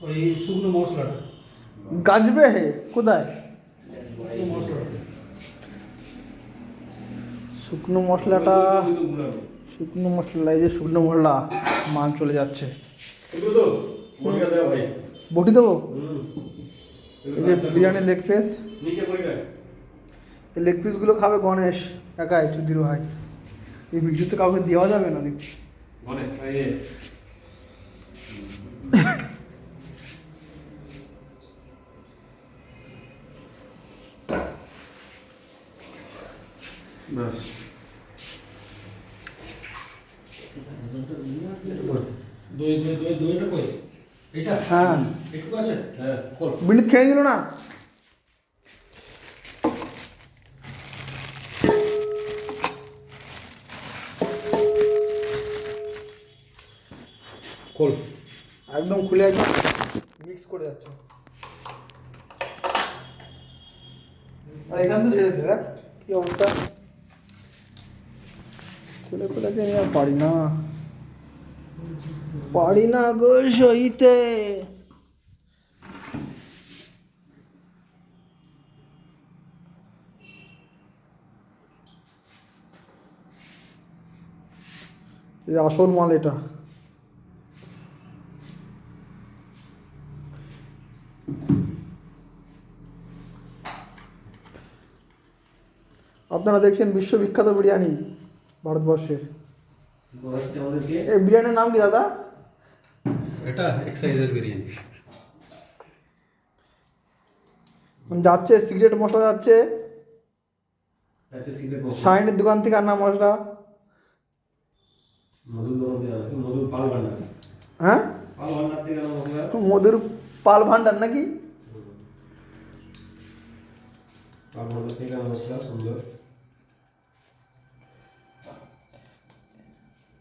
ওই শুকনো মশলাটা গাজবে হে কোথায়? শুকনো মশলাটা শুকনো মশলা, এই যে শুকনো মশলা মান চলে যাচ্ছে। বটি দেবো? এই যে বিরিয়ানির লেগ পিস, এই লেগ পিসগুলো খাবে গণেশ একাই, চুদির ভাই। এই ভিডিওতে কাউকে দেওয়া যাবে না দেখছি। গণেশ ভাই বাস দইটা কই? এটা হ্যাঁ, একটু আছে। হ্যাঁ, বিনীত খেয়ে দিল না? খোল। একদম খুলে একদম মিক্স করে যাচ্ছে। আর এখান তো ছেড়েছে, দেখ কি অবস্থা। ছেলে পেলেকে নিয়ে পারি না, পারি না গো সইতে। এই আসল মাল এটা। আপনারা দেখছেন বিশ্ববিখ্যাত বিরিয়ানি ভারতবর্ষের। এই বিরিয়ানির নাম কি দাদা? এটা এক্সাইজের বিরিয়ানি। যাচ্ছে সিগারেট মশলা যাচ্ছে শাইনের দোকান থেকে আনা মশলা। হ্যাঁ, মধুর পাল ভান্ডার নাকি?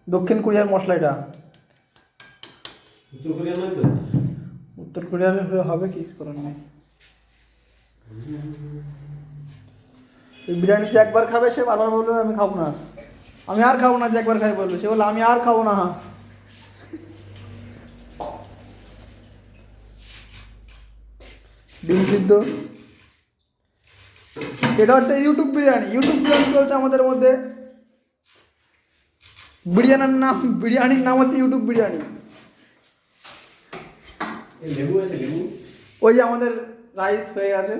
দক্ষিণ কোরিয়ার মশলা এটা। উত্তর কোরিয়ার হবে কি করার নেই। বিরিয়ানি সে একবার খাবে, সে বারবার বলবে আমি খাবো না, আমি আর খাবো না। যে একবার খাই বলবে, সে বললো আমি আর খাবো না। ডিম সিদ্ধ, এটা হচ্ছে ইউটিউব বিরিয়ানি। ইউটিউব বিরিয়ানি চলছে আমাদের মধ্যে। বিরিয়ানির নাম হচ্ছে ইউটিউব বিরিয়ানি। ওই যে আমাদের রাইস হয়ে গেছে।